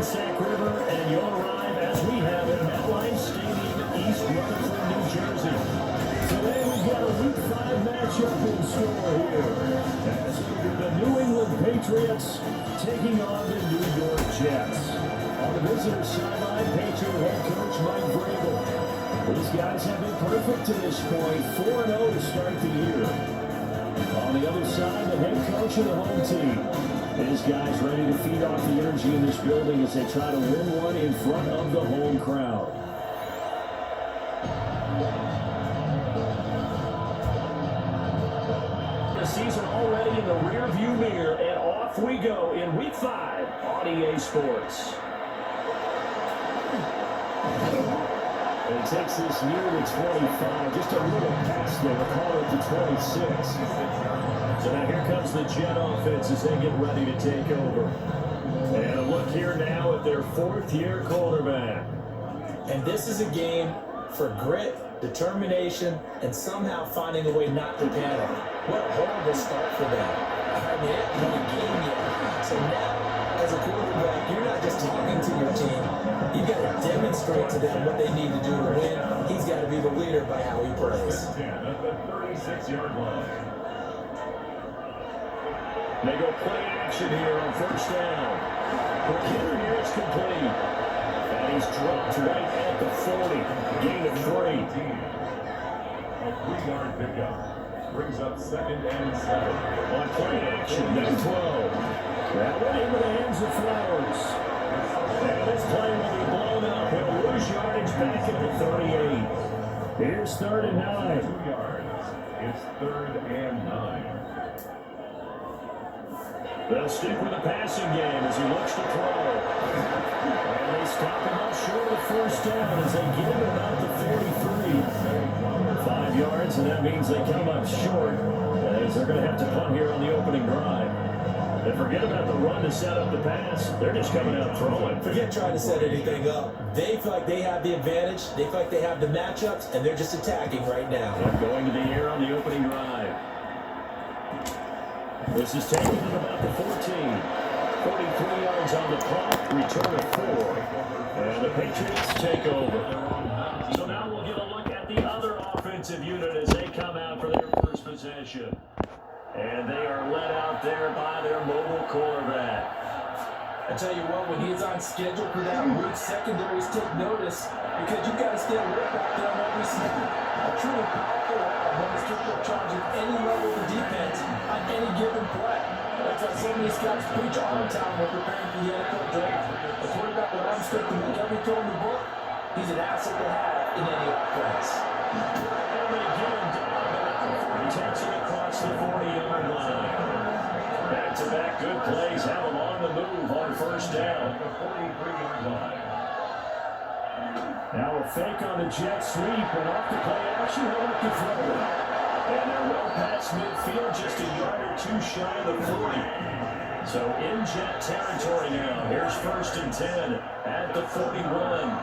in Sac River, and you'll arrive as we have at MetLife Stadium, East Rutherford, New Jersey. Today we've got a Week 5 matchup in store here, as the New England Patriots taking on the New York Jets. On the visitor sideline, Patriot head coach Mike Vrabel. These guys have been perfect to this point, 4-0 to start the year. On the other side, the head coach of the home team. His guys ready to feed off the energy in this building as they try to win one in front of the home crowd. The season already in the rearview mirror, and off we go in Week 5 on EA Sports. It takes this near the 25, just a little past there, call it the 26. So now here comes the Jet offense as they get ready to take over. And a look here now at their fourth-year quarterback. And this is a game for grit, determination, and somehow finding a way not to panic. What a horrible start for them. I mean, it hasn't been a game yet. So now, as a quarterback, you're not just talking to your team. You've got to demonstrate to them what they need to do to win. He's got to be the leader by how he plays. At the 36-yard line. They go play action here on first down. McKinnon here is complete. And he's dropped right at the 40. Gain of 3. A 3-yard pickup. Brings up 2nd and 7. On play action, number 12. That went into the hands of Flowers. And this play will be blown up. He'll lose yardage back at the 38. Here's 3rd and 9. 2 yards. It's 3rd and 9. They'll stick with the passing game as he looks to throw. And they stop him up short of first down as they get him about the 43. 5 yards, and that means they come up short as they're going to have to punt here on the opening drive. And forget about the run to set up the pass. They're just coming out throwing. Forget trying to set anything up. They feel like they have the advantage. They feel like they have the matchups, and they're just attacking right now. And going to the air on the opening drive. This is taken to about the 14. 43 yards on the punt. Return of 4. And the Patriots take over. So now we'll get a look at the other offensive unit as they come out for their first possession. And they are led out there by their mobile quarterback. I tell you what, when he's on schedule for that week, secondaries take notice because you've got to stay alert back there on every snap. A truly powerful arm when he's capable of charging any level of defense on any given play. That's why so many scouts preach arm time when preparing for the NFL draft. A quarterback with arm strength to make every throw in the book, he's an asset to have in any offense. And they get him down. He takes it across the 40-yard line. Back-to-back good plays have him on the move on first down. Now a fake on the jet sweep and off the play action. He'll look to throw. And they're well past midfield, just a yard or 2 shy of the 40. So in jet territory now. Here's 1st and 10 at the 41.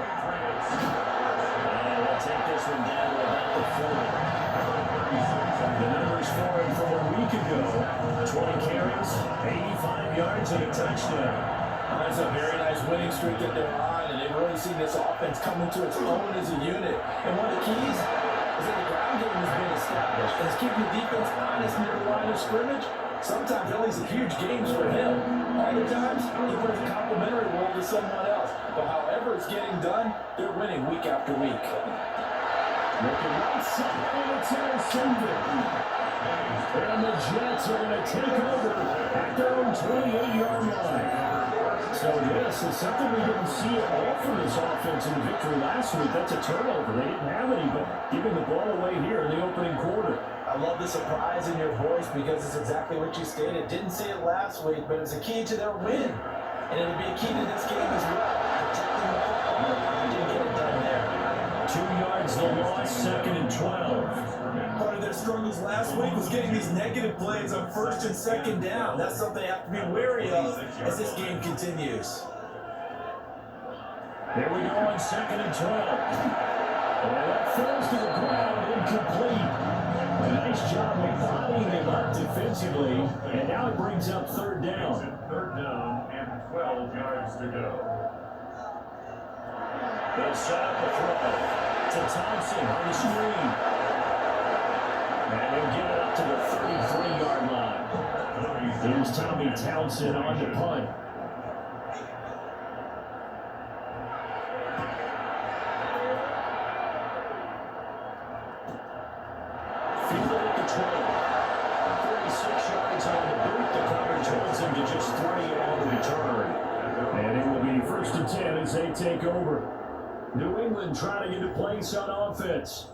And they'll take this one down to about the 40. The numbers for him from a week ago. 20 carries, 85 yards, and a touchdown. That's a very nice winning streak that they're on, and they've really seen this offense come into its own as a unit. And one of the keys is that the ground game has been established. And it's keeping the defense honest near the line of scrimmage. Sometimes that leads to huge games for him. Other times, he plays a complimentary role to someone else. But however it's getting done, they're winning week after week. Looking right side, and it's intercepted. And the Jets are going to take over at their own 28-yard line. So this is something we didn't see at all from this offense in the victory last week. That's a turnover. They didn't have any, but giving the ball away here in the opening quarter. I love the surprise in your voice because it's exactly what you stated. Didn't see it last week, but it's a key to their win. And it'll be a key to this game as well. Protecting the football. Didn't get it done there. 2 yards the loss, 2nd and 12. Part of their struggles last week was getting these negative plays on 1st and 2nd down. That's something they have to be wary of as this game continues. Here we go on 2nd and 12. And that falls to the ground, incomplete. A nice job of bodying him up defensively, and now it brings up third down. Third down and 12 yards to go. They'll set up the throw to Thompson on the screen. And he'll get it up to the 33-yard line. Here's Tommy Townsend on the punt. Fielded at the 12. 36 yards on the boot. The coverage holds him to just 3 on the return. And it will be 1st and 10 as they take over. New England trying to get a place on offense.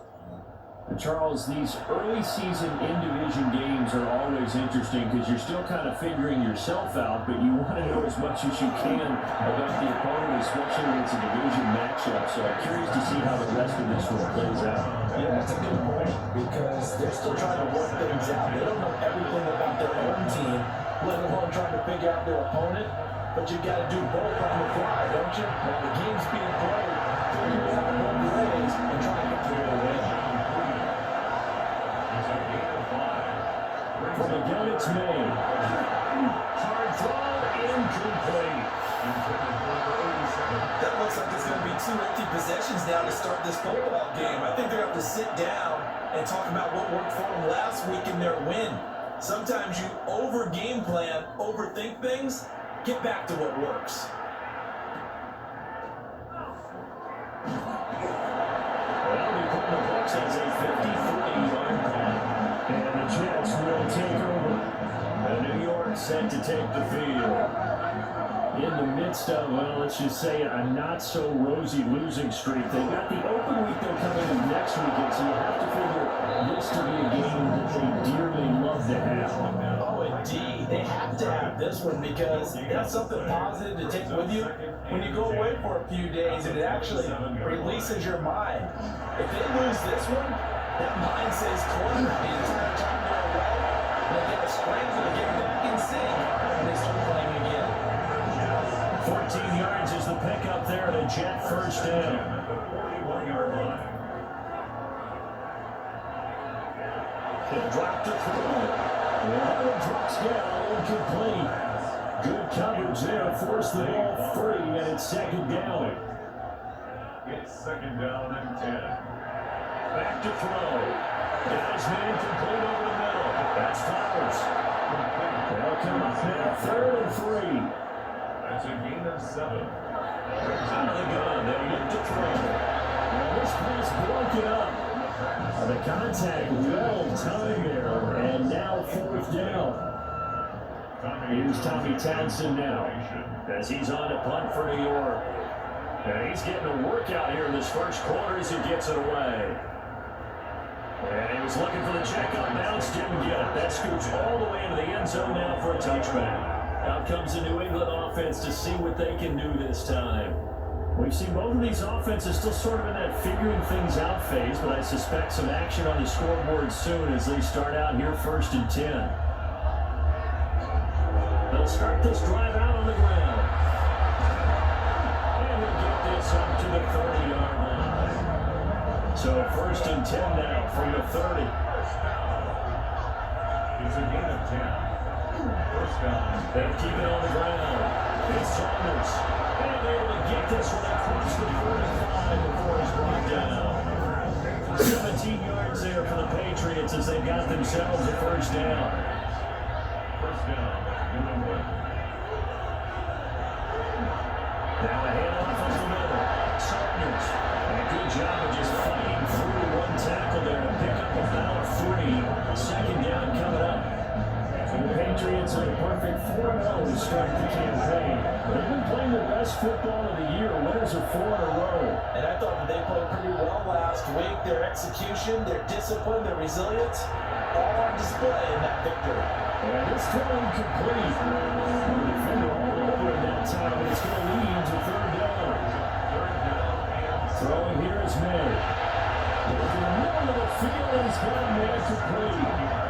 And Charles, these early season in-division games are always interesting because you're still kind of figuring yourself out, but you want to know as much as you can about the opponent, especially when it's a division matchup. So I'm curious to see how the rest of this one plays out. Yeah, that's a good point because they're still trying to work things out. They don't know everything about their own team, let alone trying to figure out their opponent. But you got to do both on the fly, don't you? While the game's being played, figure it out both ways and try to get to the win. From the gun, it's made. Hard throw, incomplete. That looks like it's going to be 2 empty possessions now to start this football game. I think they're going to have to sit down and talk about what worked for them last week in their win. Sometimes you over-game plan, overthink things, get back to what works. Well, we put the books as a 53-yard punt. And the Jets will take over. New York set to take the field. In the midst of, well, let's just say a not-so-rosy losing streak. They've got the open week they're coming in next weekend, so you have to figure this to be a game that they dearly love to have. Oh, indeed. They have to have this one because that's something positive to take with you when you go away for a few days, and it actually releases your mind. If they lose this one, that mind stays cluttered the entire time they're away. They get a scramble to get back in sync, and they start playing again. 14 yards is the pickup there, and a Jet first down. He'll drop to throw. Well, drops down, incomplete. Good coverage there, force the ball free, and it's 2nd down. It's 2nd down and 10. Back to throw. Got his man complete over the middle. That's Flowers. They'll come up now, 3rd and 3. That's a gain of 7. Out of the gun, they look to throw. Well, this pass broken up. The contact well timed there, and now 4th down. Here's Tommy Townsend now, as he's on to punt for New York. And he's getting a workout here in this first quarter as he gets it away. And he was looking for the check on bounce, didn't get it. That scoops all the way into the end zone now for a touchback. Out comes the New England offense to see what they can do this time. We've seen both of these offenses still sort of in that figuring things out phase, but I suspect some action on the scoreboard soon as they start out here 1st and 10. They'll start this drive out on the ground. And we'll get this up to the 30-yard line. So 1st and 10 now from the 30. It's a gain of 10. First down. They keep it on the ground. It's Saunders. And able to get this one across the 45 before he's brought down. 17 yards there for the Patriots as they got themselves a 1st down. First down. New England. Now a handoff up the middle. Saunders. And a good job of just fighting through one tackle there to pick up about 3. 2nd down coming up. The Patriots are a perfect 4-0 to start the campaign. They've been playing their best football of the year. Winners of 4 in a row. And I thought that they played pretty well last week. Their execution, their discipline, their resilience, all on display in that victory. And this throw incomplete. The defender all over it that time, and it's going to lead to 3rd down. Throwing here is made. Looking in the middle of the field, and he's got a man complete.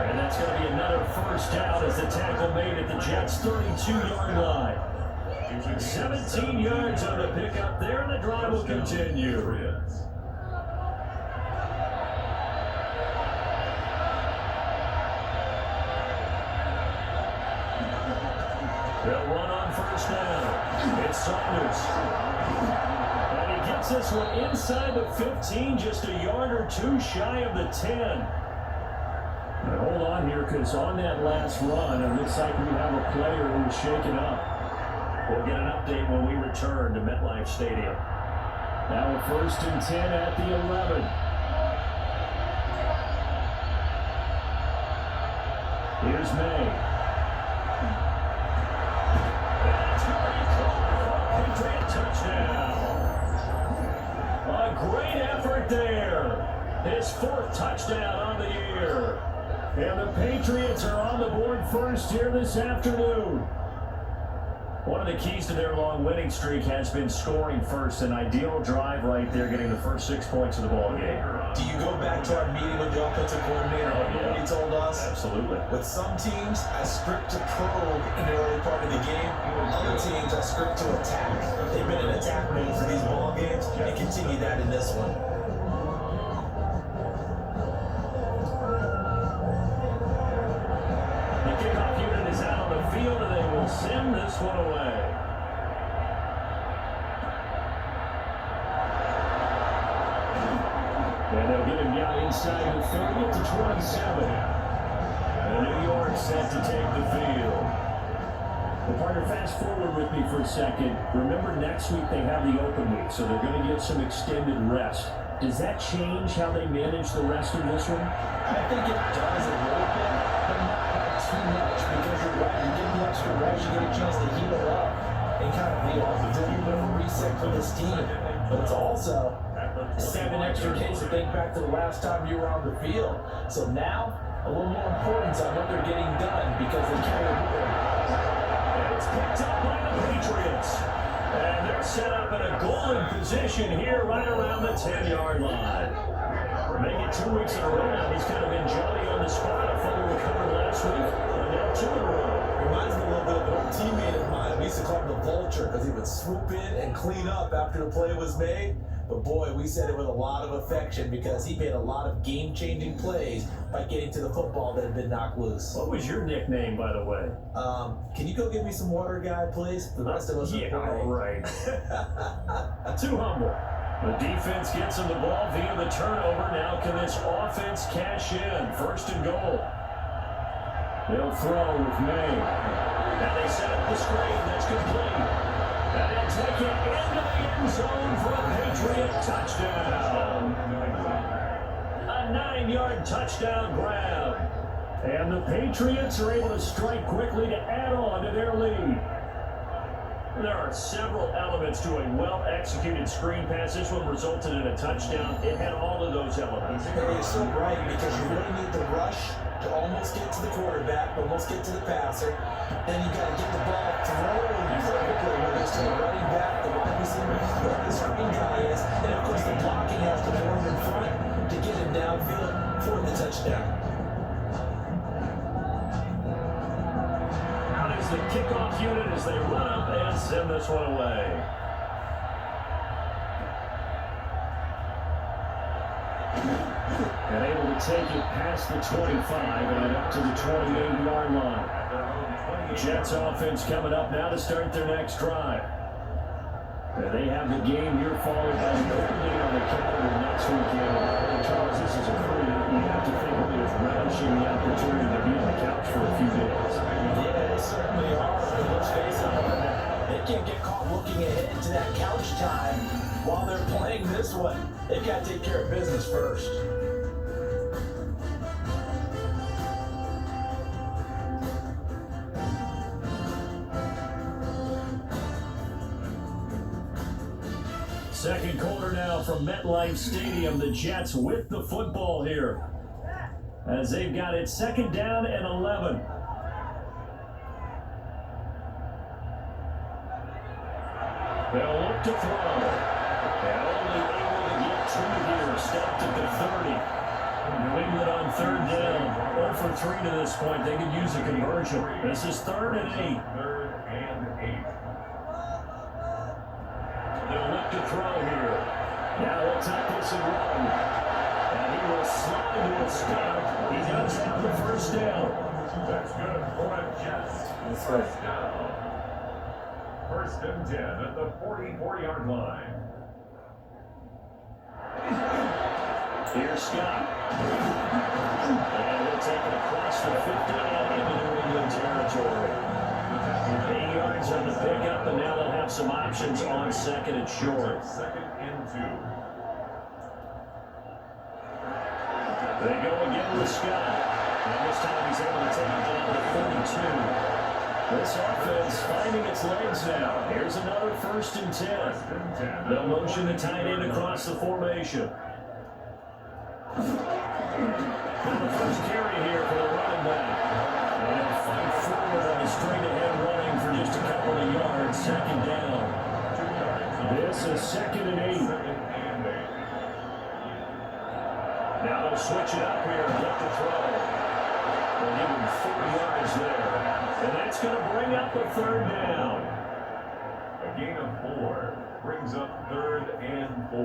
And that's going to be another 1st down as the tackle made at the Jets' 32-yard line. 17 yards on the pickup there, and the drive will continue. Saunders. And he gets this one inside the 15, just a yard or two shy of the 10. And hold on here, because on that last run, it looks like we have a player who was shaken up. We'll get an update when we return to MetLife Stadium. Now a 1st and 10 at the 11. Here's May. That's Murray Crawford, Patriot touchdown. A great effort there. His 4th touchdown on the year. And the Patriots are on the board first here this afternoon. One of the keys to their long winning streak has been scoring first. An ideal drive right there, getting the first 6 points of the ball game. Do you go back to our meeting with the offensive coordinator? What he told us? Absolutely. With some teams, I script to probe in the early part of the game. Other teams, I script to attack. They've been in attack mode for these ball games and continue that in this one. The kickoff unit is out on the field, and they will send this one away. And they'll get him down inside the 30 to 27. And New York set to take the field. Well, partner, fast forward with me for a second. Remember, next week they have the open week, so they're going to get some extended rest. Does that change how they manage the rest of this one? I think it does a little bit, but not too much, because you're right. You get the extra rest, you get a chance to heal up and kind of do a little bit of a reset for this team. But it's also 7 extra days to think back to the last time you were on the field. So now, a little more importance on what they're getting done because they carry it with them. And it's picked up by the Patriots. And they're set up in a golden position here right around the 10-yard line. Make it 2 weeks in a row now. He's kind of been Johnny on the spot. A fully recovered last week. And now 2 in a row. Reminds me a little bit of an old teammate of mine. We used to call him the Vulture because he would swoop in and clean up after the play was made. But boy, we said it with a lot of affection because he made a lot of game-changing plays by getting to the football that had been knocked loose. What was your nickname, by the way? Can you go get me some water, guy, please? The rest of us are playing. Right. Too humble. The defense gets him the ball via the turnover. Now can this offense cash in? 1st and goal. They'll throw with May. Now they set up the screen. That's complete. And they'll take it into the end zone for a Patriot touchdown. A 9-yard touchdown grab. And the Patriots are able to strike quickly to add on to their lead. There are several elements to a well-executed screen pass. This one resulted in a touchdown. It had all of those elements. You're so right, because you really need the rush to almost get to the quarterback, almost get to the passer. Then you got to get the ball thrown perfectly, whether it's to the running back, the wide receiver, whoever the screen guy is. And of course, the blocking has to form in front to get him downfield for the touchdown. The kickoff unit as they run up and send this one away. And able to take it past the 25 and up to the 28-yard line. Jets offense coming up now to start their next drive. And they have the game here followed by the opening on the calendar next weekend. Charles, this is a crew you have to think of as relishing the opportunity to be on the couch for a few days. Yeah, they certainly are. Let's face it, they can't get caught looking ahead to that couch time while they're playing this one. They've got to take care of business first. Second quarter now from MetLife Stadium. The Jets with the football here as they've got it 2nd down and 11. They'll look to throw. And only able to get 2 here. Stopped at the 30. New England on 3rd down. 0 for 3 to this point. They could use a conversion. This is 3rd and 8. 3rd and 8. They'll look to throw here. Now they'll tuck this and run. And he will slide to a stop. He does have the 1st down. That's good for the Jets. That's First down. First and 10 at the 44-yard line. Here's Scott. And we'll take it across the 50 into New England territory. 8 yards on the pickup, and now they'll have some options on second and short. Second and 2. They go again with Scott. And this time he's able to take it down to 42. This offense finding its legs now. Here's another first and 10. They'll motion the tight end across the formation. And the first carry here for the running back. And they'll fight forward on a straight-ahead running for just a couple of yards. Second down. This is second and 8. Now they'll switch it up here and look to throw. They'll give him 4 yards there. And that's going to bring up a third down. A gain of 4 brings up 3rd and 4.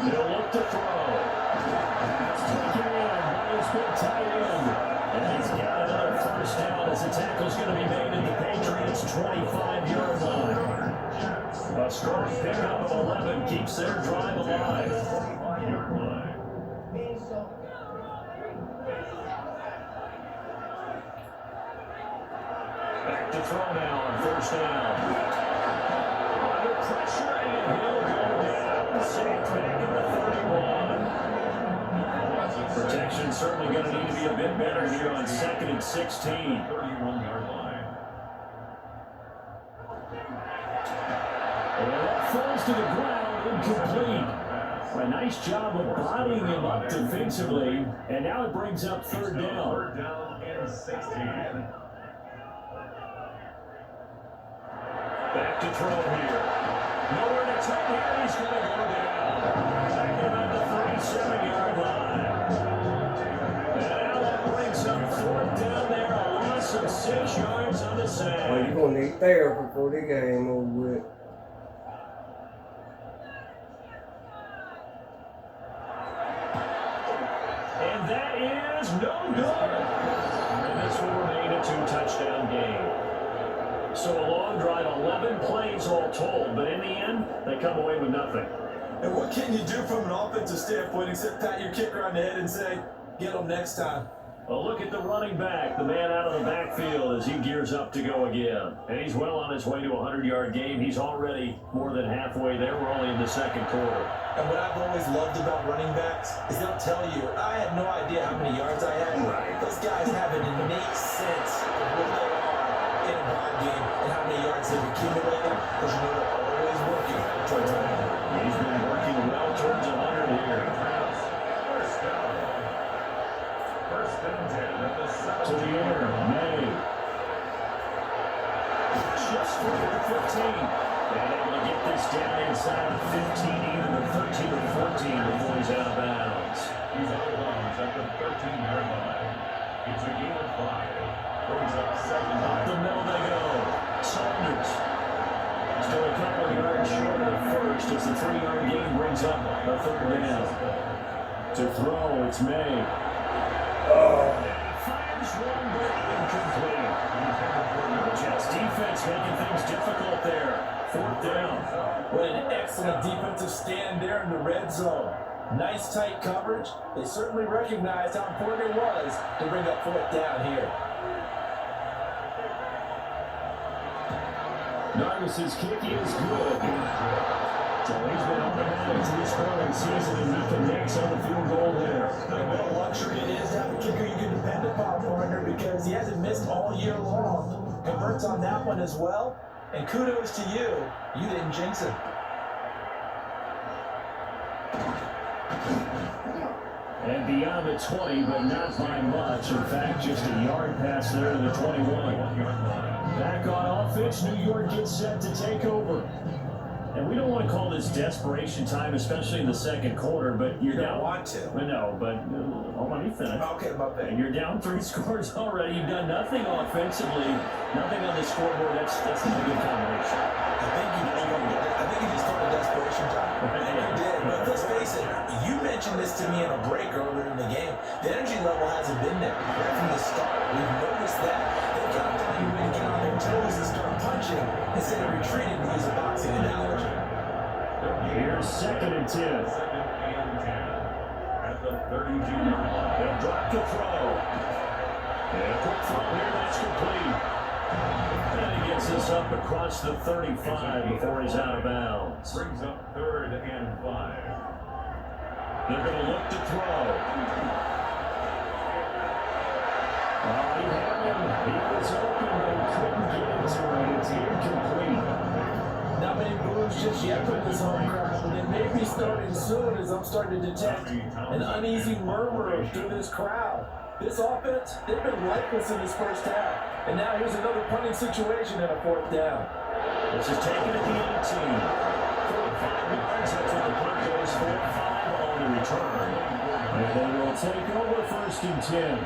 They'll look to throw. It's taken in by his big tight end. And he's got another first down as the tackle's going to be made at the Patriots' 25-yard line. A strong pickup of 11 keeps their drive alive. 25-yard line. Back to throw now on first down. Under pressure, and he'll go down. Safe back in the 31. Protection certainly going to need to be a bit better here on second and 16. 31-yard line. And that falls to the ground, incomplete. A nice job of bodying him up defensively, and now it brings up third down. Third down and 16. Back to throw here. Nowhere to take here. He's going to go down. Taking him at the 37-yard line. And now that brings up fourth down there. A loss of 6 yards on the Well, side. you're going to need therapy before the game over with. And that is no good. And this will remain a 2-touchdown game. So a long drive, 11 plays all told, but in the end, they come away with nothing. And what can you do from an offensive standpoint except pat your kicker on the head and say, get them next time? A look at the running back, the man out of the backfield as he gears up to go again. And he's well on his way to a 100-yard game. He's already more than halfway there. We're only in the second quarter. And what I've always loved about running backs is they'll tell you, I had no idea how many yards I had. Right. Those guys have an innate sense of where they are in a ball game and how many yards they've accumulated because you know they're always working towards a hundred. He's been working well towards 100 here. First down. First and 10 at the 7. To the air, May. Shifts forward to 15. And able to get this down inside the 15, even the 13 or 14 before he's out of bounds. He's out of bounds at the 13-yard line. It's a gain of 5. Brings up second Up the down. middle they go. Saunders. Still a couple of yards short of the first as the 3-yard gain brings up a third down. To throw, it's May. Fires one, but incomplete. Jets defense making things difficult there. Fourth down. What an excellent defensive stand there in the red zone. Nice tight coverage. They certainly recognized how important it was to bring up fourth down here. Narcis's kick is good. So he's been on the line to this point in the season, and he connects on the field goal there. What a luxury it is to have a kicker you can depend upon, partner, because he hasn't missed all year long. Converts on that one as well. And kudos to you. You didn't jinx it. And beyond the 20, but not by much. In fact, just a yard pass there to the 21. Back on offense, New York gets set to take over. And we don't want to call this desperation time, especially in the second quarter, but you're You down. don't want to. No, but let me finish. Okay, my bad. And you're down 3 scores already. You've done nothing offensively, nothing on the scoreboard. That's a good combination. I think you just called it desperation time. And you did. But let's face it, you mentioned this to me in a break earlier in the game. The energy level hasn't been there right from the start. We've noticed that. They've got to find a way to get on their toes and start punching instead of retreating, to use a boxing analogy. Here's 2nd and 10. Second and 10 at the 32-yard line. They'll drop to throw. And a quick throw here, that's complete. And he gets this up across the 35 before he's out of bounds. Brings up 3rd and 5. They're going to look to throw. He had him. He was open, but couldn't get it to him. It's incomplete. Not many moves just yet from this home crowd, but it may be starting soon as I'm starting to detect an uneasy murmur through this crowd. This offense, they've been lifeless in this first half. And now here's another punting situation at a 4th down. This is taken at the 18. 45 yards, that's what the punt goes for. 5 on the return. And they will take over 1st and 10.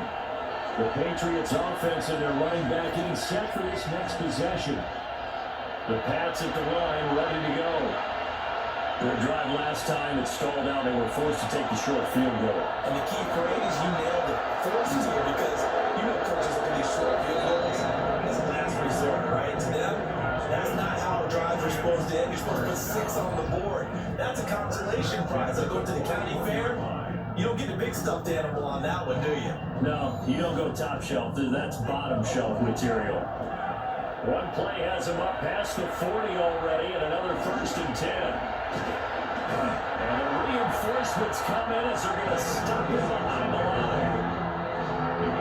The Patriots offense and their running back getting set for this next possession. The Pats at the line ready to go. Their drive last time, it stalled out. They were forced to take the short field goal. And the key phrase, you nailed it. Forced here because you know coaches look at these short field goals as a last resort, right? To them, that's not how drives are supposed to end. You're supposed to put 6 on the board. That's a consolation prize. I go to the county fair. You don't get the big stuffed animal on that one, do you? No, you don't go top shelf. That's bottom shelf material. One play has him up past the 40 already, and another 1st and 10. And the reinforcements come in as they're going to stop him behind the line.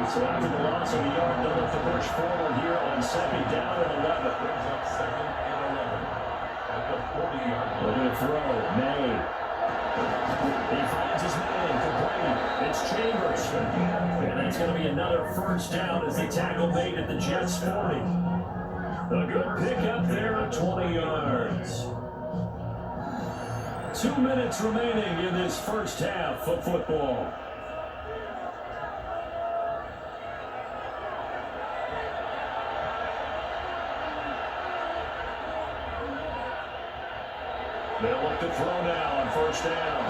So after the loss of the yard, they'll look to push forward here on 2nd down and 11. Brings up 2nd and 11 at the 40-yard line. They're going to throw. May. He finds his man, complete. It's Chambers. And that's going to be another 1st down as the tackle made at the Jets 40. A good pickup there at 20 yards. 2 minutes remaining in this first half of football. They'll look to throw now on 1st down.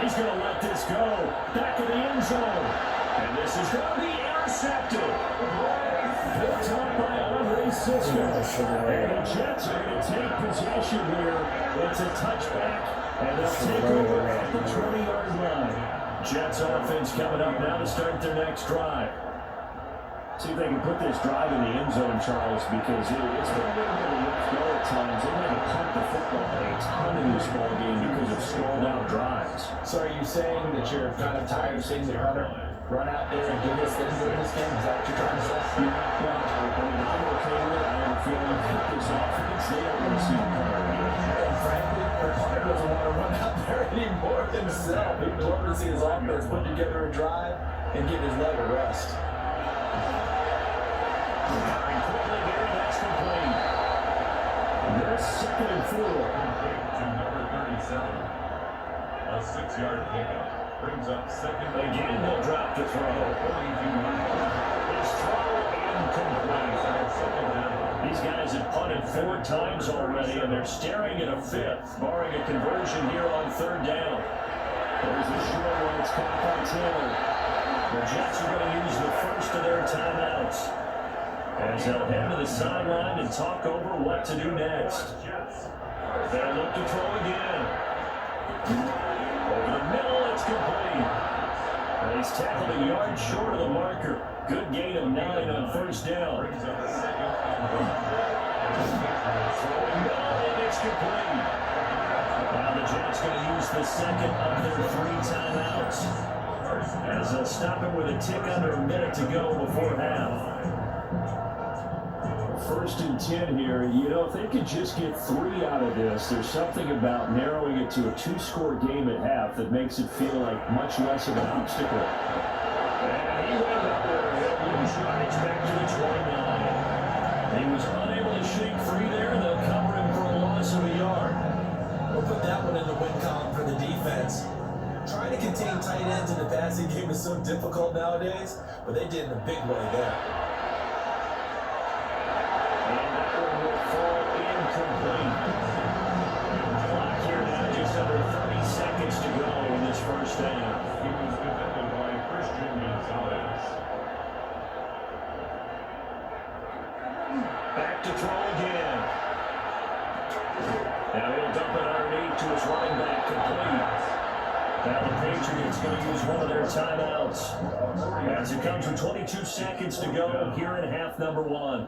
He's going to let this go. Back of the end zone. And this is going to be intercepted. Picked up by Andre Cisco. And the Jets are going to take possession here. It's a touchback. And they'll take over at the 20-yard line. Jets offense coming up now to start their next drive. See if they can put this drive in the end zone, Charles, because it's been a little bit of a rough go at times. They've had to punt the football a ton in this ball game because of stalled out drives. So are you saying that you're kind of tired of seeing the runner run out there and do this thing during this game? Is that what you're trying to say? Yeah, I mean, I'm okay with it. I have a feeling that this offense, they don't want to see the punter again. And frankly, the punter doesn't want to run out there anymore himself. He'd love to see his offense put together a drive and give his leg a rest. And quickly here, that's complete. There's 2nd and 4. To number 37. A 6-yard pickup. Brings up 2nd. Again, they'll drop to throw. His throw incomplete. Second down. These guys have punted 4 times already, and they're staring at a 5th, barring a conversion here on 3rd down. There's a short one. It's caught by Taylor. The Jets are going to use the first of their timeouts as they'll head to the sideline and talk over what to do next. They'll look to throw again. Over the middle, it's complete. And he's tackled a yard short of the marker. Good gain of 9 on 1st down. Brings up 2nd and 1. And it's complete. Now the Jets going to use the second of their 3 timeouts as they'll stop him with a tick under a minute to go before half. 1st and 10 here. You know, if they could just get 3 out of this, there's something about narrowing it to a 2-score game at half that makes it feel like much less of an obstacle. And he went up there. He'll lose yards back to the 29. He was unable to shake free there. They'll cover him for a loss is so difficult nowadays, but they did in a big way there. And that one will fall incomplete. Clock here now, just under 30 seconds to go in this first half. He was defended by Christian Gonzalez. Back to throw again. Now he'll dump it underneath to his running back, complete. Now the Patriots going to use one of their timeouts as it comes with 22 seconds to go here in half number one.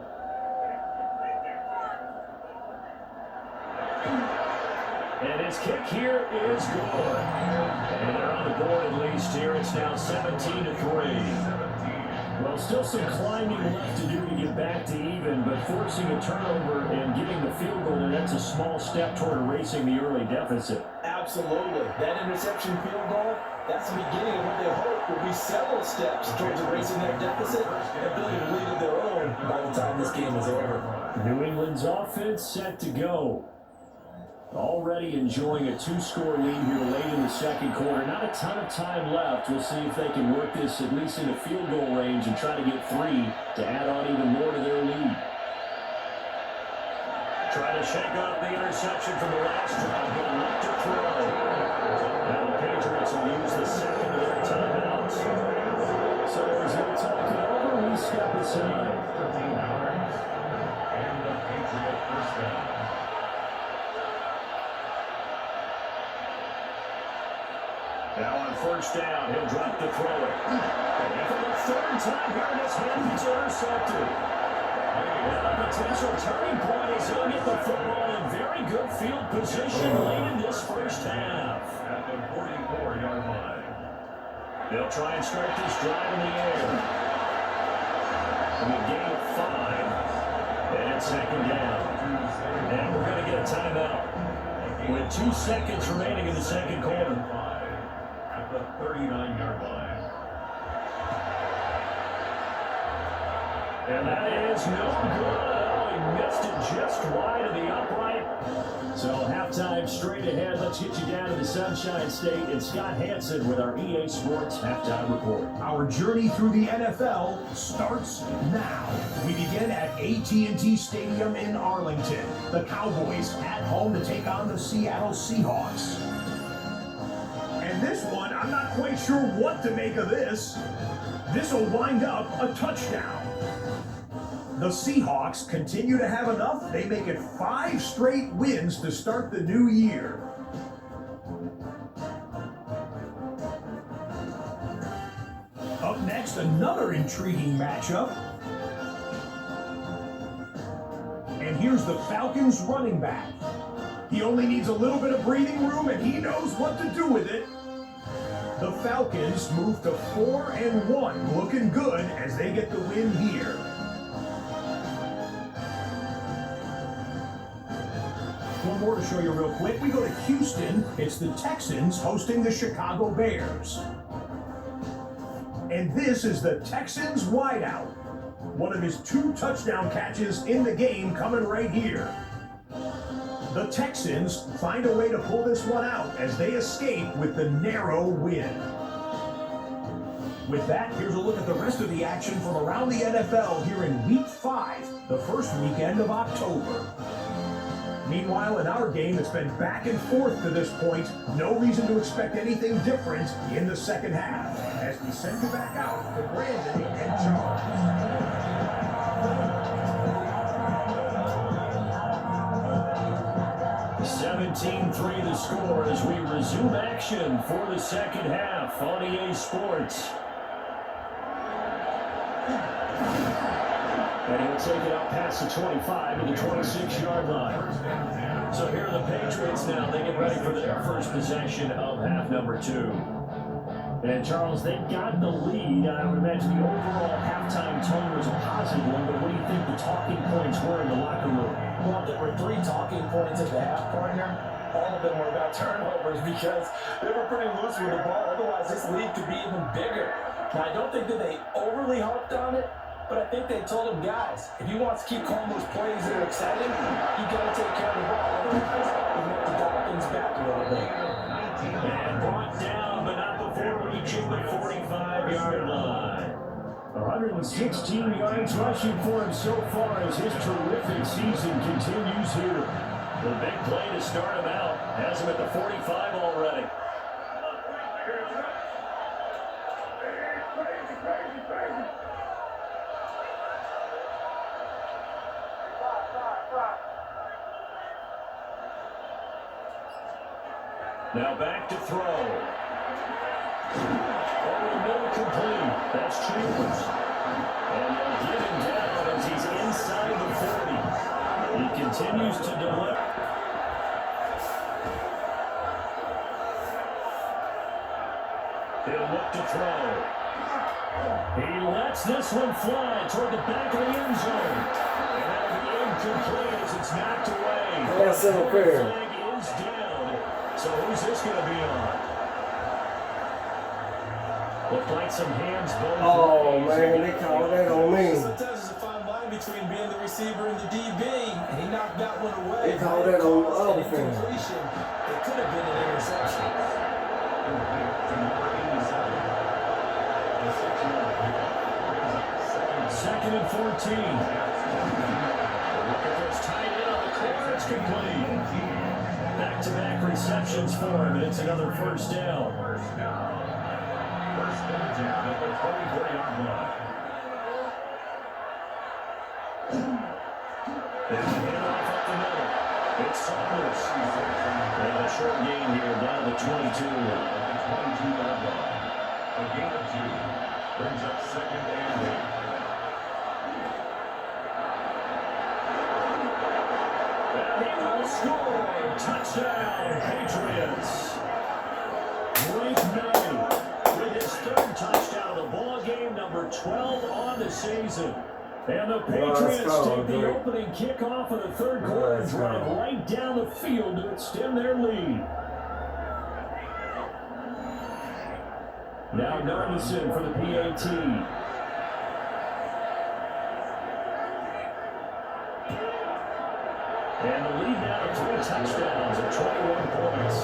And his kick here is good. And they're on the board at least here. It's now 17-3. Well, still some climbing left to do to get back to even, but forcing a turnover and getting the field goal, and that's a small step toward erasing the early deficit. Absolutely. That interception field goal, that's the beginning of what they hope will be several steps towards erasing that deficit and building a lead of their own by the time this game is over. New England's offense set to go. Already enjoying a two-score lead here late in the second quarter. Not a ton of time left. We'll see if they can work this at least into field goal range and try to get three to add on even more to their lead. Trying to shake off the interception from the last drive. He'll look to throw. Now the Patriots will use the second of their timeouts. So as he'll talk it over, we step aside. 13 yards. And the Patriot first down. Now on first down, he'll drop to throw it. And for the third time here in this half, he's intercepted. And a potential turning point is he'll get the football in very good field position late in this first half. At the 44-yard line. They'll try and start this drive in the air. And a gain of 5. And it's second down. And we're going to get a timeout with 2 seconds remaining in the second quarter. The 39-yard line. And that is no good. Oh, he missed it just wide of the upright. So halftime straight ahead. Let's get you down to the Sunshine State and Scott Hansen with our EA Sports halftime report. Our journey through the NFL starts now. We begin at AT&T Stadium in Arlington. The Cowboys at home to take on the Seattle Seahawks. And this one, I'm not quite sure what to make of this. This will wind up a touchdown. The Seahawks continue to have enough. They make it 5 straight wins to start the new year. Up next, another intriguing matchup. And here's the Falcons running back. He only needs a little bit of breathing room, and he knows what to do with it. The Falcons move to 4-1, looking good as they get the win here. One more to show you real quick. We go to Houston. It's the Texans hosting the Chicago Bears. And this is the Texans wideout. One of his 2 touchdown catches in the game coming right here. The Texans find a way to pull this one out as they escape with the narrow win. With that, here's a look at the rest of the action from around the NFL here in Week 5, the first weekend of October. Meanwhile, in our game, it's been back and forth to this point. No reason to expect anything different in the second half. As we send you back out to Brandon and Charles. 17-3 the score as we resume action for the second half on EA Sports. And he'll take it out past the 25 to the 26-yard line. So here are the Patriots now. They get ready for their first possession of half number 2. And Charles, they got the lead. I would imagine the overall halftime tone was a positive one, but what do you think the talking points were in the locker room? Well, there were 3 talking points at the half, partner. All of them were about turnovers because they were pretty loose with the ball. Otherwise, this lead could be even bigger. Now, I don't think that they overly harped on it, but I think they told them, guys, if you want to keep calling those plays that are exciting, you got to take care of the ball. Otherwise, you have to dial things back a little bit. And brought down, but not before reaching the 45-yard line. 116 yards rushing for him so far as his terrific season continues here. The big play to start him out has him at the 45 already. Now back to throw. Over the middle complete. That's Chambers. And they'll get him down as he's inside the 40. He continues to deliver. He'll look to throw. He lets this one fly toward the back of the end zone. And that'll be incomplete as it's knocked away. That's unfair. The flag is down. So who's this going to be on? Looked like some hands both Oh ways. man, they called that on me. Sometimes there's a fine line between being the receiver and the DB, and he knocked that one away. They called that on the other Caused an thing. incompletion. It could have been an interception. Second and 14. It's tight end on the corner. It's complete. Back-to-back receptions for him, and it's another first down. First and 10 at the 24-yard line. There's a handoff up the middle. It's Saunders. And a short gain here down to the 22. At the 22-yard line. A gain of 2. Brings up second and 8. He will score. Touchdown, Patriots. Drake May with his third touchdown of the ball game, number 12 on the season. And the Patriots take the opening kickoff of the third quarter and drive right down the field to extend their lead. Now Nardison for the PAT. And the lead now to 3 touchdowns at 21 points.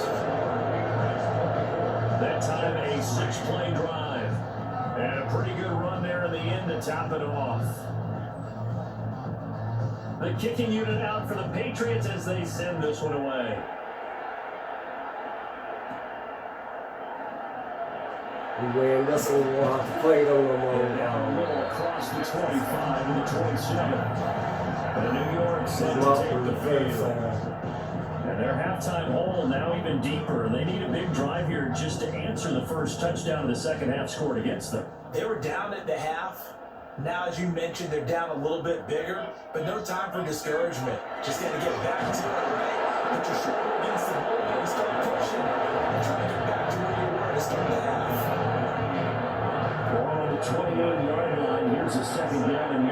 That time a 6-play drive. And a pretty good run there in the end to top it off. The kicking unit out for the Patriots as they send this one away. We win this one, we'll have to play it on them And down a all. little across the 25 and the 27. And New York set to take the field. And their halftime hole now even deeper. They need a big drive here just to answer the first touchdown of the second half scored against them. They were down at the half. Now, as you mentioned, they're down a little bit bigger, but no time for discouragement. Just got to get back to it, right? Put your shoulder against the wall and start pushing. And try to get back to where you were to start the half. Ball on the 28-yard line. Here's a second down and 9.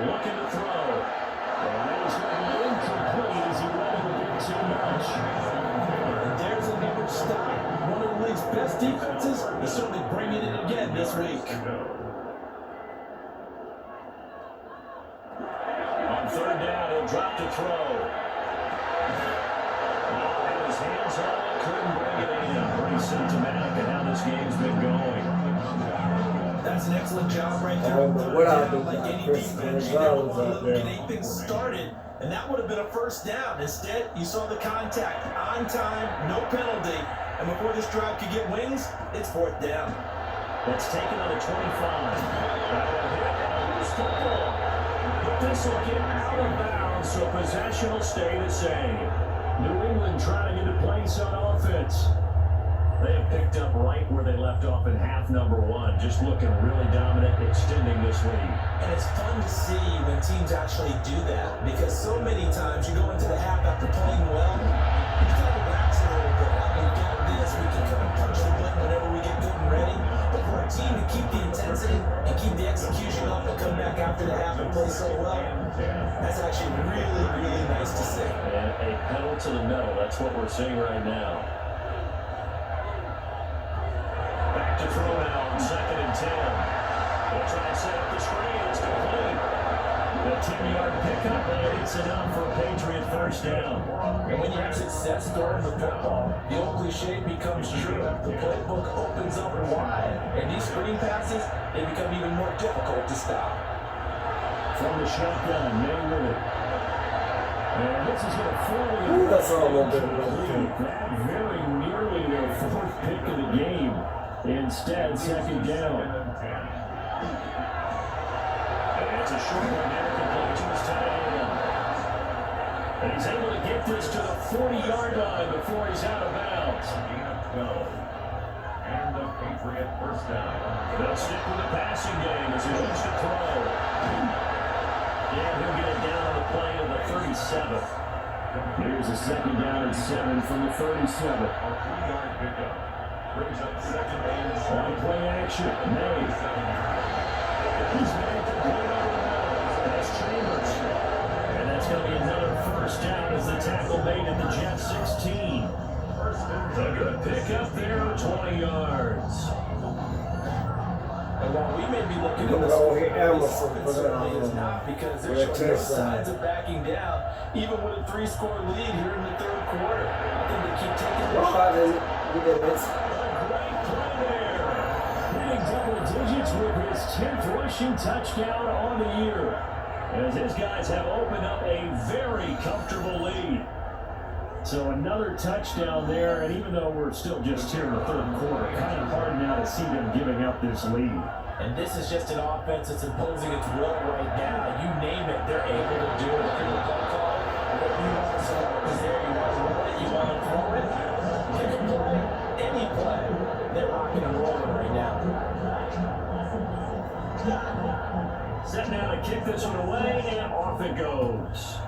Looking to throw. And that is going to be incomplete as he ran a bit too much. And there's a never stop. One of the league's best defenses is certainly bringing it again this week. On third down, he'll drop to throw. And his hands on it, couldn't bring it in. Pretty symptomatic of how this game's been going. That's an excellent job right there. What I do, Like any Chris defense, you Gonzalez never out want to there. get things started, and that would have been a first down. Instead, you saw the contact on time, no penalty, and before this drive could get wings, it's fourth down. That's taken on the 25. But this will get out of bounds, so possession will stay the same. New England trying to get a place on offense. They have picked up right where they left off in half number 1, just looking really dominant, extending this lead. And it's fun to see when teams actually do that, because so many times you go into the half after playing well, you kind of relax a little bit. We've got this, we can kind of punch the button whenever we get good and ready. But for a team to keep the intensity and keep the execution up and come back after the half and play so well, that's actually really, really nice to see. And a pedal to the metal, that's what we're seeing right now. Back to throw now on second and 10. They'll try and set up the screen. It's complete. The 10-yard pick pickup, and it's enough for a Patriot first down. And when you have success throwing the football, the old cliche becomes true. The playbook opens up wide, and these screen passes, they become even more difficult to stop. From the shotgun, May with it. And this is going to fully Ooh, that's all a little bit that very nearly their fourth pick of the game. Instead, second down. And it's a short one there, complete to his tight end. And he's able to get this to the 40-yard line before he's out of bounds. Gain of 12. And the Patriot first down. They'll stick with the passing game as he looks to throw. Yeah, he'll get it down on the play of the 37. Here's a second down and 7 from the 37. A 3-yard pickup. Brings up second and On play action, May. He's made the play over the middle. That's Chambers. And that's going to be another first down as the tackle made at the Jet 16. A good pickup there, 20 yards. And while we may be looking at No, this, he Emerson, it certainly is not, because they're showing no signs of backing down, even with a 3-score lead here in the third quarter. I think they keep taking their shots. Great play there. Hitting double digits with his 10th rushing touchdown on the year. As his guys have opened up a very comfortable lead. So another touchdown there, and even though we're still just here in the third quarter, kind of hard now to see them giving up this lead. And this is just an offense that's imposing its will right now. You name it, they're able to do it. They're going to call it. What you want to select is there. You want to run it, you want to throw it. Pick a play, any play. They're rocking and rolling right now. Set now to kick this one away, and off it goes.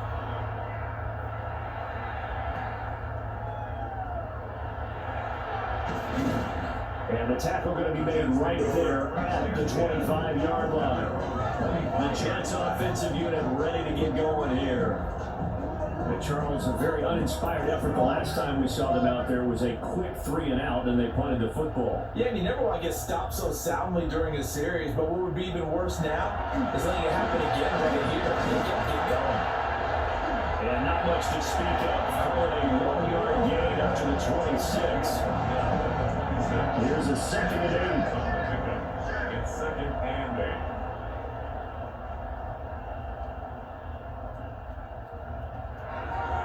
And the tackle going to be made right there at the 25-yard line. The Jets offensive unit ready to get going here. Charles, a very uninspired effort. The last time we saw them out there was a quick 3-and-out, and they punted the football. Yeah, and you never want to get stopped so soundly during a series, but what would be even worse now is letting it happen again right here. They can't get going. And not much to speak of. Calling a 1-yard gain up to the 26. Here's a second and 8. It's second and 8.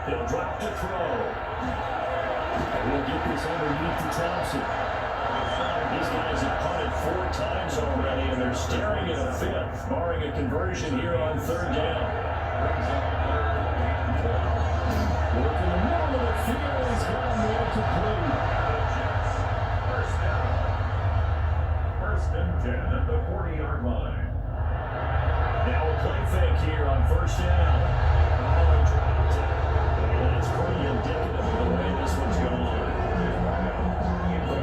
He'll drop to throw. And we'll get this underneath to Thompson. These guys have punted 4 times already, and they're staring at a 5th, barring a conversion here on third down. Look in the middle of the field. He's got him there complete. First and 10 at the 40-yard line. Now a play fake here on first down. Oh, he dropped it. And it's pretty indicative of the way this one's going.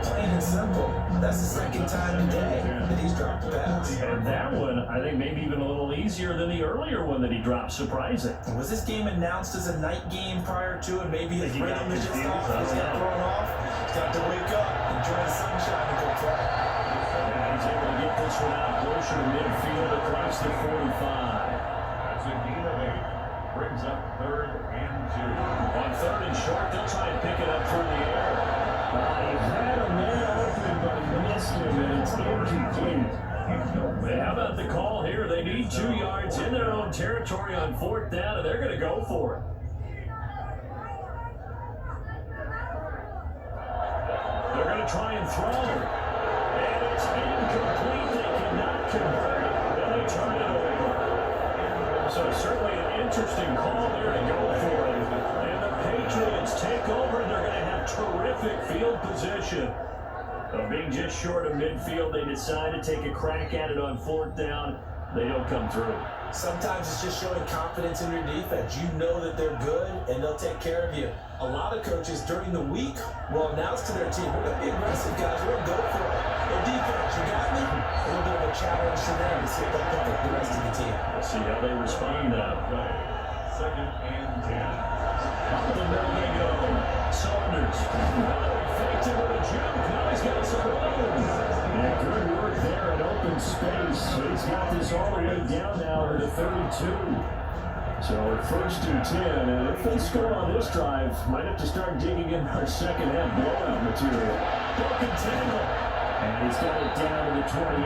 Plain and simple. That's the second time today that he's dropped the pass. And that one, I think, maybe even a little easier than the earlier one that he dropped. Surprising. Was this game announced as a night game prior to it? Maybe his rhythm is just off. He's got thrown off. He's got to wake up, enjoy the sunshine, and go play. And he's able to get this one out closer to midfield across the 45. That's a gain of 8. Brings up third and 2. On third and short, they'll try and pick it up through the air. He had a man open, but he missed him, and it's incomplete. But how about the call here? They need 2 yards in their own territory on fourth down, and they're going to go for it. They're going to try and throw. And it's incomplete. They cannot convert it. Then they turn it over. So certainly an interesting call there to go for it. And the Patriots take over. They're going to have terrific field position. Being just short of midfield, they decide to take a crack at it on fourth down. They don't come through. Sometimes it's just showing confidence in your defense. You know that they're good, and they'll take care of you. A lot of coaches during the week will announce to their team, we're going to be aggressive, guys. We're going to go for it. Hey, defense, you got me? A little bit of a challenge to them to see if they'll pick up the rest of the team. We'll see how they respond now. Second and 10. Up the middle they go. Saunders. Faked it with a jump. Now he's got some room. Yeah, good work there in open space. He's got this all the way down now to the 32. So first and 10, and if they score on this drive, might have to start digging in our second half blowout material. Broken tackle, and he's got it down to the 28.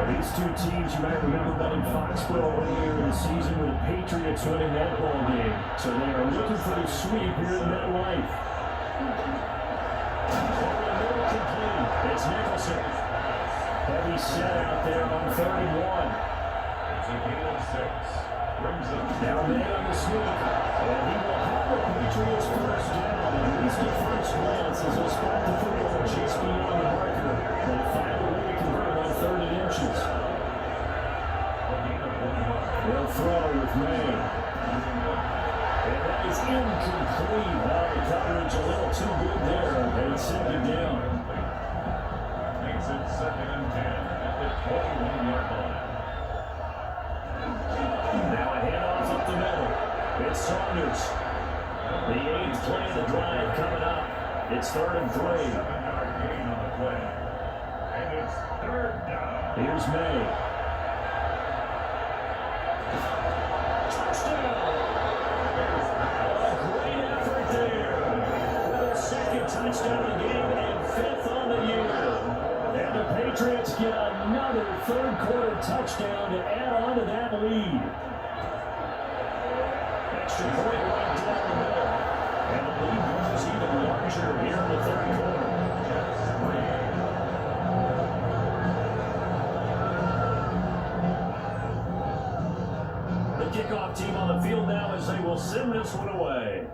These two teams, you might remember betting Foxborough earlier in the season with the Patriots winning that ball game. So they are looking for a sweep here in MetLife. It's Nicholson. Heavy set out there on 31. It's a gain of 6. Now May on the sneak, and he will have the Patriots first down. At least at first glance, as he'll spot the football just beyond the marker. They find a way to convert on 3rd and inches. They'll throw with May. And that is incomplete. Well, the coverage a little too good there. And it's 2nd down. Makes it 2nd and 10 at the 21-yard line. Now a handoff up the middle. It's Saunders. The 8th play of the drive coming up. It's 3rd and 3. 7-yard gain on the play. And it's 3rd down. Here's May. Touchdown! A great effort there. With a 2nd touchdown of the game and 5th on the year. And the Patriots get another 3rd quarter touchdown to add on to that lead. Extra point right down the middle. And the lead grows even larger here in the 3rd quarter. The kickoff team on the field now as they will send this one away.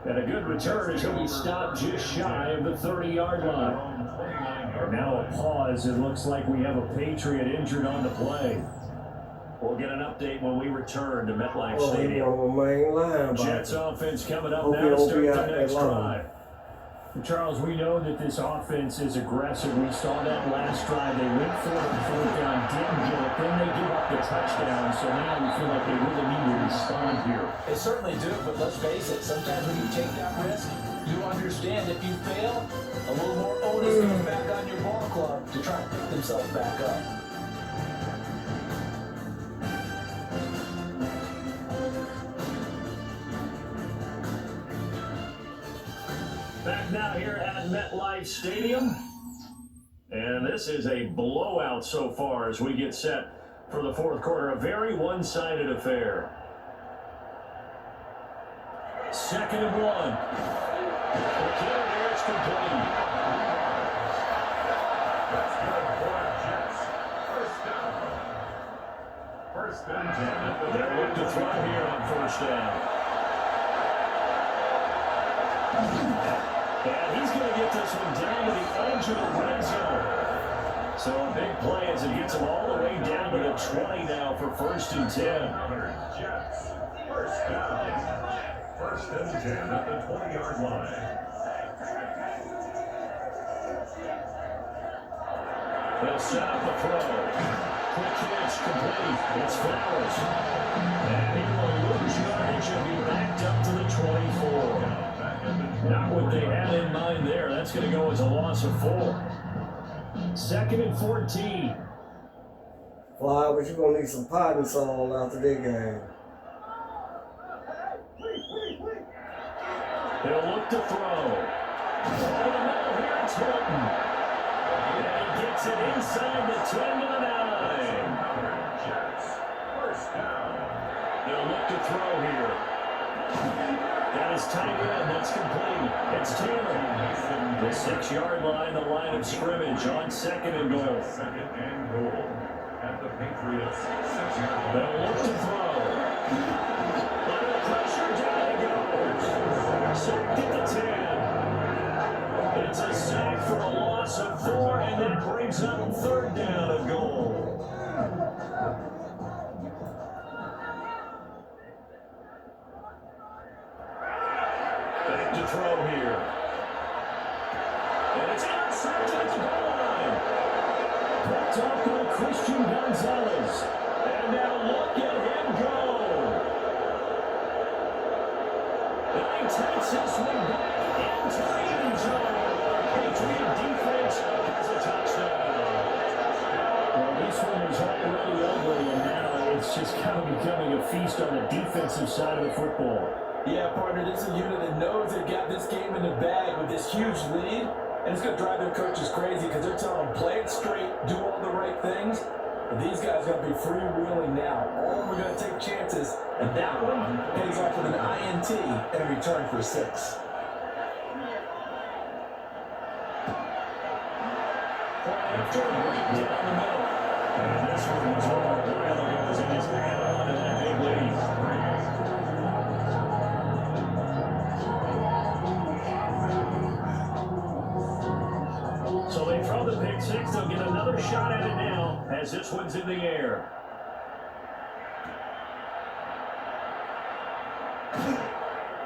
And a good return as he'll be stopped just shy of the 30-yard line. Now a pause. It looks like we have a Patriot injured on the play. We'll get an update when we return to MetLife Stadium. On the main line, Jets offense coming up Hope now he to don't start be the out that next long. drive. And Charles, we know that this offense is aggressive. We saw that last drive. They went for it on 4th down, didn't get it. Then they give up the touchdown. So now we feel like they really need to respond here. They certainly do, but let's face it, sometimes when you take that risk, you understand if you fail, a little more onus comes back on your ball club to try and pick themselves back up. Back now here at MetLife Stadium. And this is a blowout so far as we get set for the 4th quarter. A very one-sided affair. 2nd and 1. The kill here, it's complete. That's good for the Jets. First and 10 at the They'll look to throw here on 1st down. And he's going to get this one down to the edge of the red zone. So a big play as it gets him all the way down to the 20 now for 1st and 10. Jets. First down. 1st and 10 at the 20-yard line. They'll set up the throw. Quick hitch complete. It's Flowers. And he will lose yardage and be backed up to the 24. Not what they had in mind there. That's going to go as a loss of 4. 2nd and 14. Flowers, you're going to need some potting song after that game. They'll look to throw. Over the middle here, it's Hilton. And he gets it inside the 10 to the 9. First down. They'll look to throw here. That is tight end. That's complete. It's Taylor. The 6-yard line, the line of scrimmage on 2nd and goal. 2nd and goal at the Patriots 6-yard line. They'll look to throw. Under pressure, down he goes. Sacked at the 10. It's a sack for a loss of 4, and that brings up 3rd down and goal. Back to throw here. And it's intercepted at the goal line. Picked up by Christian Gonzalez. And now look at him go. And he takes this one back into the end zone. Patriot defense has a feast on the defensive side of the football. Yeah, partner, this is a unit that knows they've got this game in the bag with this huge lead, and it's going to drive their coaches crazy because they're telling them, play it straight, do all the right things. But these guys are going to be freewheeling now. All we're going to take chances, and that one pays off with an INT and a return for 6. After down the middle. And this one was all while ago as he's hanging on to that big lead. So they throw the pick six. They'll get another shot at it now as this one's in the air.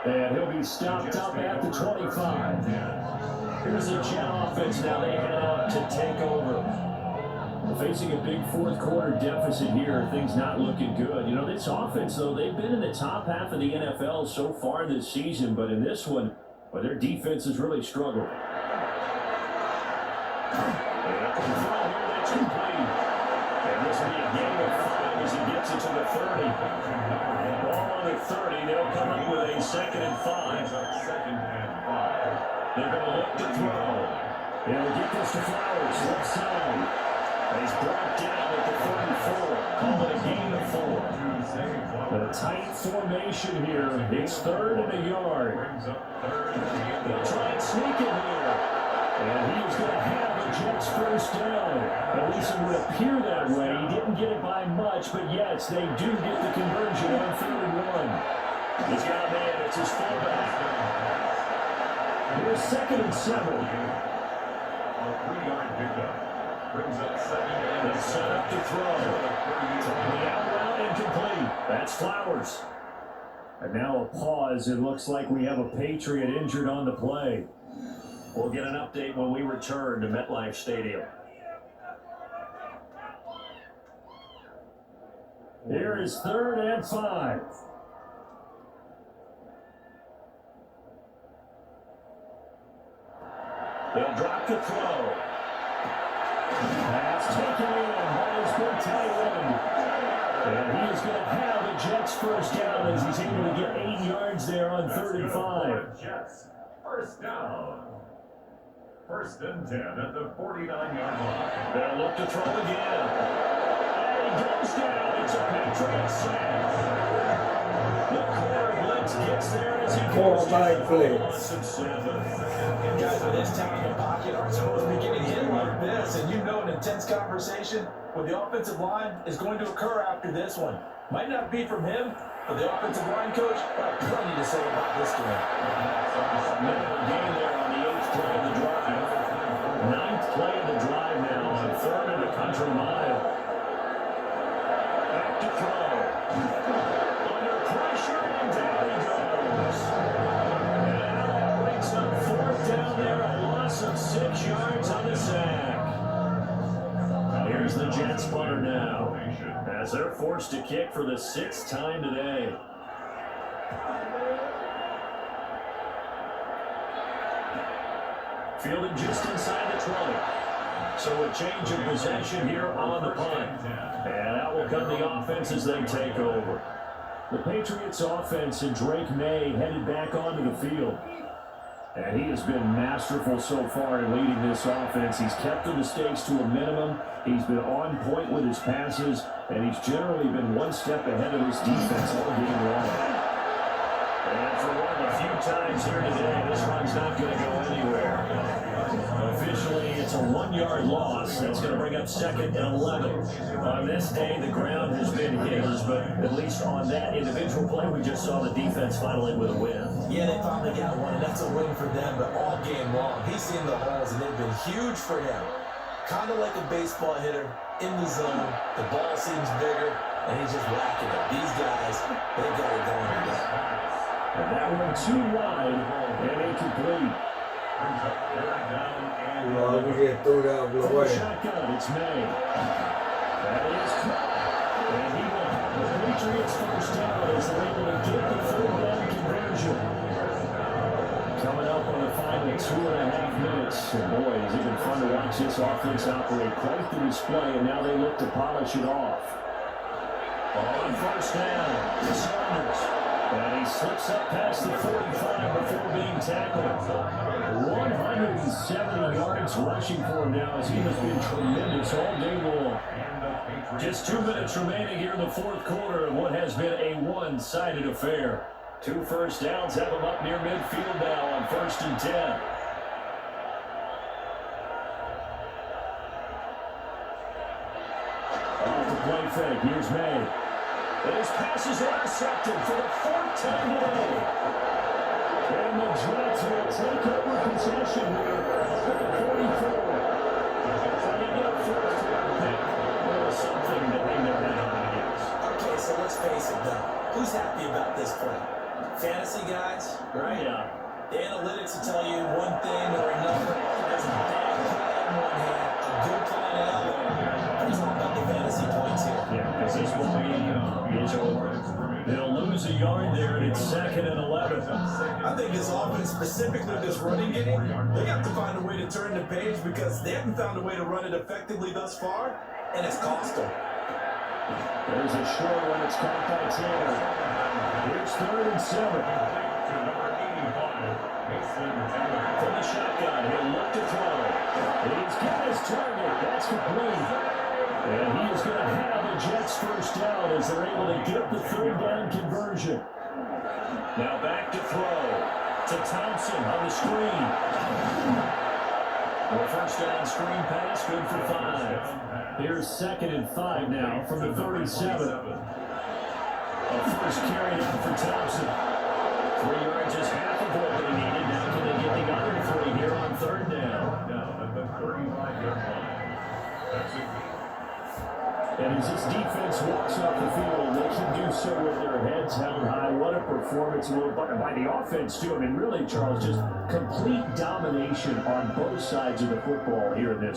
And he'll be stopped up at the 25. Here's the Jet offense now. They head out to take over. Facing a big fourth quarter deficit here, things not looking good. You know, this offense, though, they've been in the top half of the NFL so far this season, but in this one, well, their defense has really struggled. That's complete. And this will be a game of 5 as he gets it to the 30. Ball on the 30, they'll come up with a 2nd and 5. They're going to look to throw. They'll get this to Flowers, left side. He's brought down at the 34. Call it a gain of 4. A tight formation here. It's 3rd and a yard. They'll try and sneak it here. And he's going to have the Jets first down. At least it would appear that way. He didn't get it by much, but yes, they do get the conversion on 3rd and 1. He's got a man. It's his fullback. Here's 2nd and 7. A 3-yard pickup. Brings up 2nd and They're set up to throw. The out route incomplete. That's Flowers. And now a pause. It looks like we have a Patriot injured on the play. We'll get an update when we return to MetLife Stadium. Here is 3rd and 5. They'll drop to throw. Pass taken in by his big tight end. And he is going to have the Jets first down as he's able to get 8 yards there on 3rd and 5. Jets first down. 1st and 10 at the 49-yard line. They'll look to throw again. And he goes down. It's a Patriot sack. The corner blitz gets there as he goes down. blitz. And guys with his talent in the pocket aren't supposed to be getting hit like this. And you know an intense conversation with the offensive line is going to occur after this one. Might not be from him, but the offensive line coach got plenty to say about this game. Another game there on the 8th play of the drive. 9th play of the drive now on 3rd and a country mile. Back to throw. Under pressure and down he goes. And that brings up 4th down there, a loss of 6 yards on the sack. Here's the Jets punter now, as they're forced to kick for the 6th time today. Fielded just inside the 20. So a change of possession here on the punt. And out will come the offense as they take over. The Patriots offense and Drake May headed back onto the field. And he has been masterful so far in leading this offense. He's kept the mistakes to a minimum. He's been on point with his passes. And he's generally been one step ahead of his defense all game long. And for one of the few times here today, this one's not going to go anywhere. Officially, it's a 1-yard loss. That's going to bring up 2nd and 11. On this day, the ground has been his, but at least on that individual play, we just saw the defense finally with a win. Yeah, they finally got one, and that's a win for them, but all game long, he's seen the holes, and they've been huge for him. Kind of like a baseball hitter in the zone. The ball seems bigger, and he's just whacking it. These guys, they got it going today. And that one too wide and incomplete. We get threw that out of the way. Shotgun, it's May. That is caught. And he will have the Patriots first down as they're able to get the 3rd down conversion. Coming up on the final 2.5 minutes. And boy, it's even fun to watch this offense operate. Quite the display, and now they look to polish it off. On first down, Saunders. And he slips up past the 45 before being tackled. 170 yards rushing for him now as he has been tremendous all day long. Just 2 minutes remaining here in the fourth quarter of what has been a one-sided affair. 2 first downs have him up near midfield now on 1st and 10. Off the play fake, here's May. And his pass is intercepted for the 4th time today. And the Jets will take over possession here at the 44. Trying to get a first round pick. Well, something that they never had on against. Okay, so let's face it, though. Who's happy about this play? Fantasy guys, right? Yeah. The analytics will tell you one thing or another. There's a bad play on one hand, a good play on the other. It's all about the fantasy points here. Yeah, because this will be it's over. They'll lose a yard there, and it's 2nd and 11. I think this offense, specifically this running game, they have to find a way to turn the page because they haven't found a way to run it effectively thus far, and it's cost them. There's a short one. It's caught by Taylor. Here's 3rd and 7. From the shotgun, he'll look to throw. He's got his target. That's complete. And he is going to have the Jets first down as they're able to get the 3rd down conversion. Now back to throw to Thompson on the screen. The first down screen pass, good for 5. Here's 2nd and 5 now from the 37. A first carry down for Thompson. 3 yards is half of what they needed. Now can they get the other 3 here on 3rd down? Down at the 35-yard line. That's it. And as this defense walks off the field, they can do so with their heads held high. What a performance by the offense, too. I mean, really, Charles, just complete domination on both sides of the football here in this